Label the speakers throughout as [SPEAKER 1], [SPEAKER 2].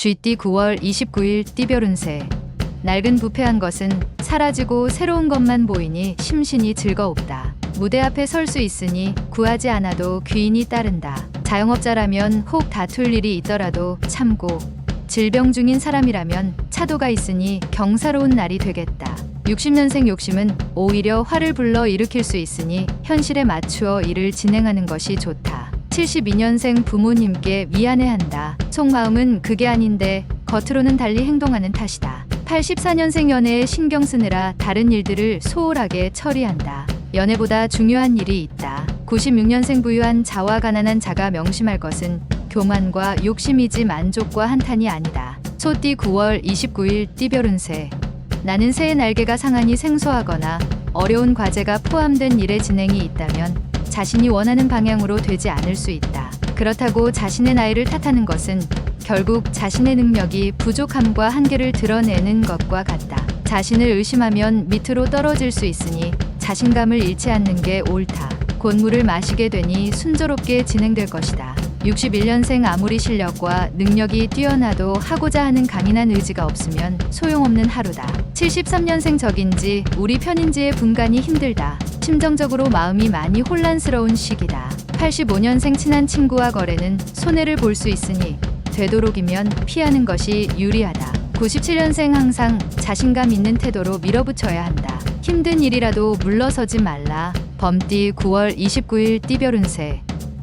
[SPEAKER 1] 쥐띠 9월 29일 띠별 운세. 낡은 부패한 것은 사라지고 새로운 것만 보이니 심신이 즐거웁다. 무대 앞에 설 수 있으니 구하지 않아도 귀인이 따른다. 자영업자라면 혹 다툴 일이 있더라도 참고, 질병 중인 사람이라면 차도가 있으니 경사로운 날이 되겠다. 60년생 욕심은 오히려 화를 불러 일으킬 수 있으니 현실에 맞추어 일을 진행하는 것이 좋다. 72년생 부모님께 미안해한다. 속마음은 그게 아닌데 겉으로는 달리 행동하는 탓이다. 84년생 연애에 신경 쓰느라 다른 일들을 소홀하게 처리한다. 연애보다 중요한 일이 있다. 96년생 부유한 자와 가난한 자가 명심할 것은 교만과 욕심이지 만족과 한탄이 아니다. 소띠 9월 29일 띠별 운세. 나는 새의 날개가 상한이 생소하거나 어려운 과제가 포함된 일의 진행이 있다면 자신이 원하는 방향으로 되지 않을 수 있다. 그렇다고 자신의 나이를 탓하는 것은 결국 자신의 능력이 부족함과 한계를 드러내는 것과 같다. 자신을 의심하면 밑으로 떨어질 수 있으니 자신감을 잃지 않는 게 옳다. 곧 물을 마시게 되니 순조롭게 진행될 것이다. 61년생 아무리 실력과 능력이 뛰어나도 하고자 하는 강인한 의지가 없으면 소용없는 하루다. 73년생 적인지 우리 편인지의 분간이 힘들다. 심정적으로 마음이 많이 혼란스러운 시기다. 85년생 친한 친구와 거래는 손해를 볼 수 있으니 되도록이면 피하는 것이 유리하다. 97년생 항상 자신감 있는 태도로 밀어붙여야 한다. 힘든 일이라도 물러서지 말라. 범띠 9월 29일 띠별 운세.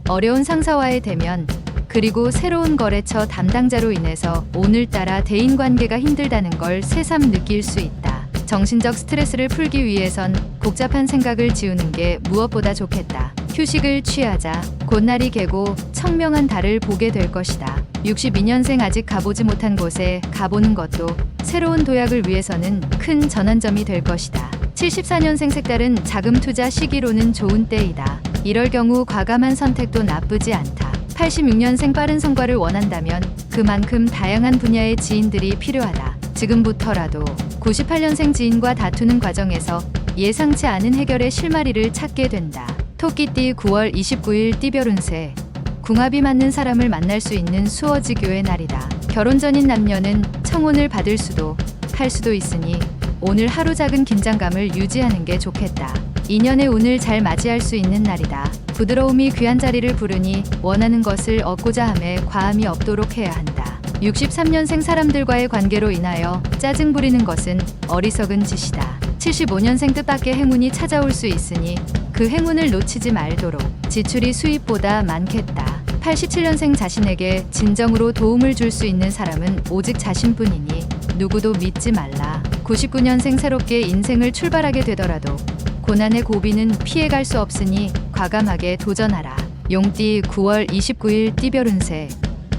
[SPEAKER 1] 어려운 상사와의 대면, 그리고 새로운 거래처 담당자로 인해서 오늘따라 대인관계가 힘들다는 걸 새삼 느낄 수 있다. 정신적 스트레스를 풀기 위해선 복잡한 생각을 지우는 게 무엇보다 좋겠다. 휴식을 취하자. 곧 날이 개고 청명한 달을 보게 될 것이다. 62년생 아직 가보지 못한 곳에 가보는 것도 새로운 도약을 위해서는 큰 전환점이 될 것이다. 74년생 색다른 자금 투자 시기로는 좋은 때이다. 이럴 경우 과감한 선택도 나쁘지 않다. 86년생 빠른 성과를 원한다면 그만큼 다양한 분야의 지인들이 필요하다. 지금부터라도 98년생 지인과 다투는 과정에서 예상치 않은 해결의 실마리를 찾게 된다. 토끼띠 9월 29일 띠별 운세. 궁합이 맞는 사람을 만날 수 있는 수어지교의 날이다. 결혼 전인 남녀는 청혼을 받을 수도 할 수도 있으니 오늘 하루 작은 긴장감을 유지하는 게 좋겠다. 인연의 운을 잘 맞이할 수 있는 날이다. 부드러움이 귀한 자리를 부르니 원하는 것을 얻고자 함에 과함이 없도록 해야 한다. 63년생 사람들과의 관계로 인하여 짜증 부리는 것은 어리석은 짓이다. 75년생 뜻밖의 행운이 찾아올 수 있으니 그 행운을 놓치지 말도록. 지출이 수입보다 많겠다. 87년생 자신에게 진정으로 도움을 줄 수 있는 사람은 오직 자신뿐이니 누구도 믿지 말라. 99년생 새롭게 인생을 출발하게 되더라도 고난의 고비는 피해갈 수 없으니 과감하게 도전하라. 용띠 9월 29일 띠별 운세.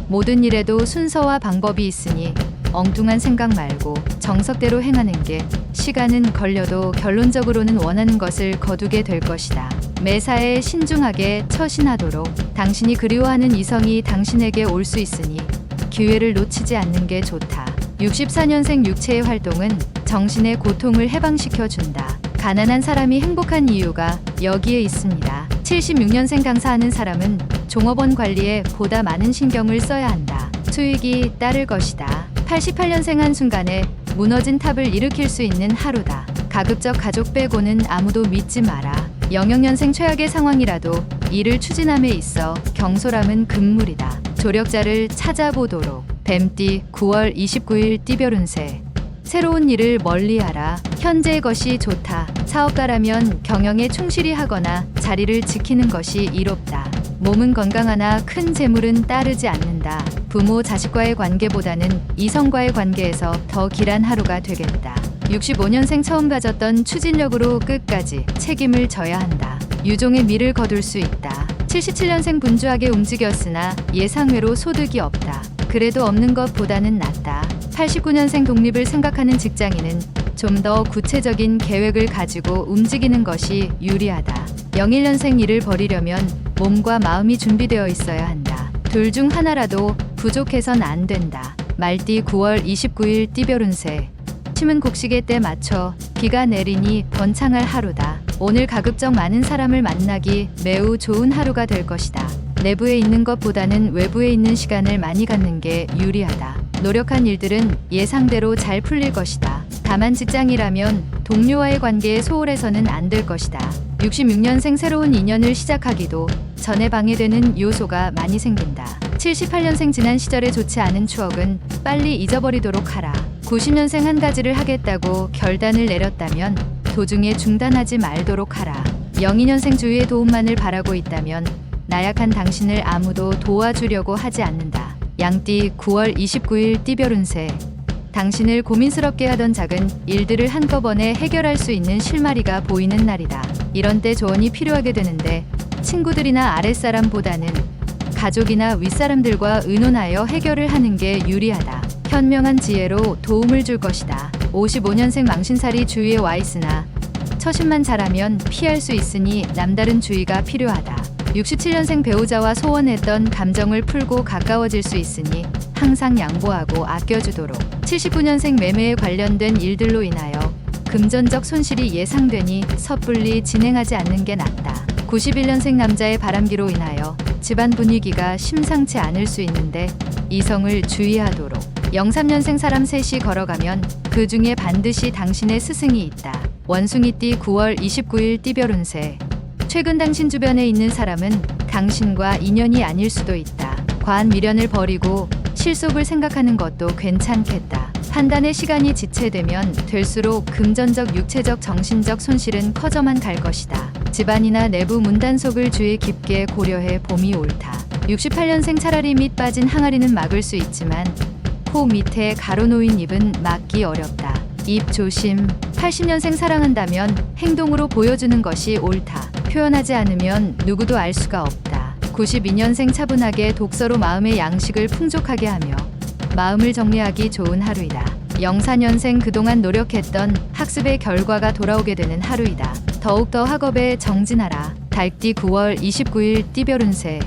[SPEAKER 1] 모든 일에도 순서와 방법이 있으니 엉뚱한 생각 말고 정석대로 행하는 게 시간은 걸려도 결론적으로는 원하는 것을 거두게 될 것이다. 매사에 신중하게 처신하도록. 당신이 그리워하는 이성이 당신에게 올 수 있으니 기회를 놓치지 않는 게 좋다. 64년생 육체의 활동은 정신의 고통을 해방시켜 준다. 가난한 사람이 행복한 이유가 여기에 있습니다. 76년생 강사하는 사람은 종업원 관리에 보다 많은 신경을 써야 한다. 수익이 따를 것이다. 88년생 한순간에 무너진 탑을 일으킬 수 있는 하루다. 가급적 가족 빼고는 아무도 믿지 마라. 00년생 최악의 상황이라도 일을 추진함에 있어 경솔함은 금물이다. 조력자를 찾아보도록. 뱀띠 9월 29일 띠별 운세. 새로운 일을 멀리하라. 현재의 것이 좋다. 사업가라면 경영에 충실히 하거나 자리를 지키는 것이 이롭다. 몸은 건강하나 큰 재물은 따르지 않는다. 부모 자식과의 관계보다는 이성과의 관계에서 더 길한 하루가 되겠다. 65년생 처음 가졌던 추진력으로 끝까지 책임을 져야 한다. 유종의 미를 거둘 수 있다. 77년생 분주하게 움직였으나 예상외로 소득이 없다. 그래도 없는 것보다는 낫다. 89년생 독립을 생각하는 직장인은 좀 더 구체적인 계획을 가지고 움직이는 것이 유리하다. 01년생 일을 벌이려면 몸과 마음이 준비되어 있어야 한다. 둘 중 하나라도 부족해선 안 된다. 말띠 9월 29일 띠별 운세. 침은 곡식에 때 맞춰 비가 내리니 번창할 하루다. 오늘 가급적 많은 사람을 만나기 매우 좋은 하루가 될 것이다. 내부에 있는 것보다는 외부에 있는 시간을 많이 갖는 게 유리하다. 노력한 일들은 예상대로 잘 풀릴 것이다. 다만 직장이라면 동료와의 관계에 소홀해서는 안 될 것이다. 66년생 새로운 인연을 시작하기도 전에 방해되는 요소가 많이 생긴다. 78년생 지난 시절의 좋지 않은 추억은 빨리 잊어버리도록 하라. 90년생 한 가지를 하겠다고 결단을 내렸다면 도중에 중단하지 말도록 하라. 02년생 주위의 도움만을 바라고 있다면 나약한 당신을 아무도 도와주려고 하지 않는다. 양띠 9월 29일 띠별 운세. 당신을 고민스럽게 하던 작은 일들을 한꺼번에 해결할 수 있는 실마리가 보이는 날이다. 이런 때 조언이 필요하게 되는데 친구들이나 아랫사람보다는 가족이나 윗사람들과 의논하여 해결을 하는 게 유리하다. 현명한 지혜로 도움을 줄 것이다. 55년생 망신살이 주위에 와 있으나 처신만 잘하면 피할 수 있으니 남다른 주의가 필요하다. 67년생 배우자와 소원했던 감정을 풀고 가까워질 수 있으니 항상 양보하고 아껴주도록. 79년생 매매에 관련된 일들로 인하여 금전적 손실이 예상되니 섣불리 진행하지 않는 게 낫다. 91년생 남자의 바람기로 인하여 집안 분위기가 심상치 않을 수 있는데 이성을 주의하도록. 03년생 사람 셋이 걸어가면 그 중에 반드시 당신의 스승이 있다. 원숭이띠 9월 29일 띠별 운세. 최근 당신 주변에 있는 사람은 당신과 인연이 아닐 수도 있다. 과한 미련을 버리고 실속을 생각하는 것도 괜찮겠다. 판단의 시간이 지체되면 될수록 금전적, 육체적, 정신적 손실은 커져만 갈 것이다. 집안이나 내부 문단속을 주의 깊게 고려해 봄이 옳다. 68년생 차라리 밑 빠진 항아리는 막을 수 있지만 코 밑에 가로놓인 입은 막기 어렵다. 입 조심. 80년생 사랑한다면 행동으로 보여주는 것이 옳다. 표현하지 않으면 누구도 알 수가 없다. 92년생 차분하게 독서로 마음의 양식을 풍족하게 하며 마음을 정리하기 좋은 하루이다. 04년생 그동안 노력했던 학습의 결과가 돌아오게 되는 하루이다. 더욱더 학업에 정진하라. 달띠 9월 29일 띠별 운세.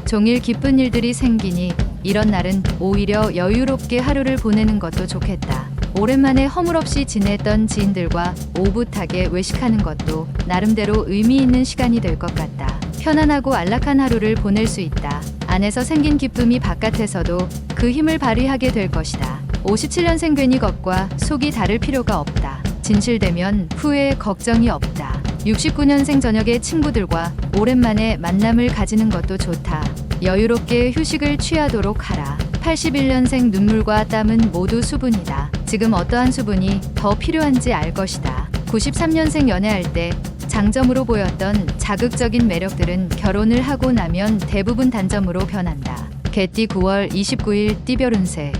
[SPEAKER 1] 종일 기쁜 일들이 생기니 이런 날은 오히려 여유롭게 하루를 보내는 것도 좋겠다. 오랜만에 허물없이 지냈던 지인들과 오붓하게 외식하는 것도 나름대로 의미 있는 시간이 될 것 같다. 편안하고 안락한 하루를 보낼 수 있다. 안에서 생긴 기쁨이 바깥에서도 그 힘을 발휘하게 될 것이다. 57년생 괜히 겉과 속이 다를 필요가 없다. 진실되면 후회에 걱정이 없다. 69년생 저녁에 친구들과 오랜만에 만남을 가지는 것도 좋다. 여유롭게 휴식을 취하도록 하라. 81년생 눈물과 땀은 모두 수분이다. 지금 어떠한 수분이 더 필요한지 알 것이다. 93년생 연애할 때 장점으로 보였던 자극적인 매력들은 결혼을 하고 나면 대부분 단점으로 변한다. 개띠 9월 29일 띠별 운세.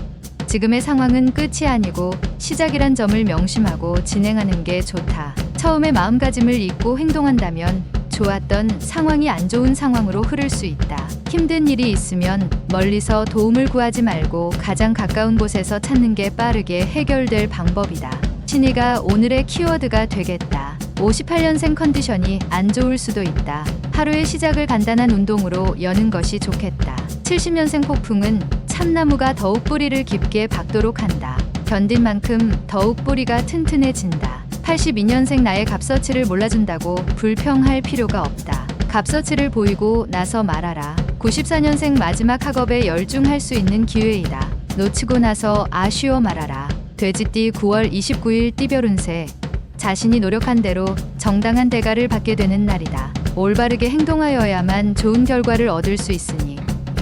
[SPEAKER 1] 지금의 상황은 끝이 아니고 시작이란 점을 명심하고 진행하는 게 좋다. 처음에 마음가짐을 잊고 행동한다면 좋았던 상황이 안 좋은 상황으로 흐를 수 있다. 힘든 일이 있으면 멀리서 도움을 구하지 말고 가장 가까운 곳에서 찾는 게 빠르게 해결될 방법이다. 신의가 오늘의 키워드가 되겠다. 58년생 컨디션이 안 좋을 수도 있다. 하루의 시작을 간단한 운동으로 여는 것이 좋겠다. 70년생 폭풍은 참나무가 더욱 뿌리를 깊게 박도록 한다. 견딘 만큼 더욱 뿌리가 튼튼해진다. 82년생 나의 값어치를 몰라준다고 불평할 필요가 없다. 값어치를 보이고 나서 말하라. 94년생 마지막 학업에 열중할 수 있는 기회이다. 놓치고 나서 아쉬워 말하라. 돼지띠 9월 29일 띠별 운세. 자신이 노력한 대로 정당한 대가를 받게 되는 날이다. 올바르게 행동하여야만 좋은 결과를 얻을 수 있으니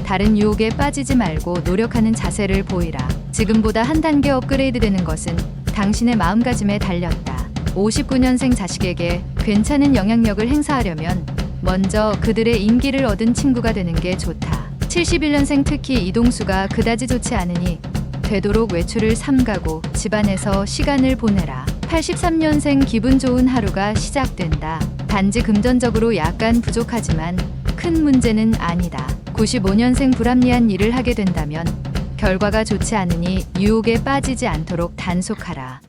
[SPEAKER 1] 다른 유혹에 빠지지 말고 노력하는 자세를 보이라. 지금보다 한 단계 업그레이드 되는 것은 당신의 마음가짐에 달렸다. 59년생 자식에게 괜찮은 영향력을 행사하려면 먼저 그들의 인기를 얻은 친구가 되는 게 좋다. 71년생 특히 이동수가 그다지 좋지 않으니 되도록 외출을 삼가고 집안에서 시간을 보내라. 83년생 기분 좋은 하루가 시작된다. 단지 금전적으로 약간 부족하지만 큰 문제는 아니다. 95년생 불합리한 일을 하게 된다면 결과가 좋지 않으니 유혹에 빠지지 않도록 단속하라.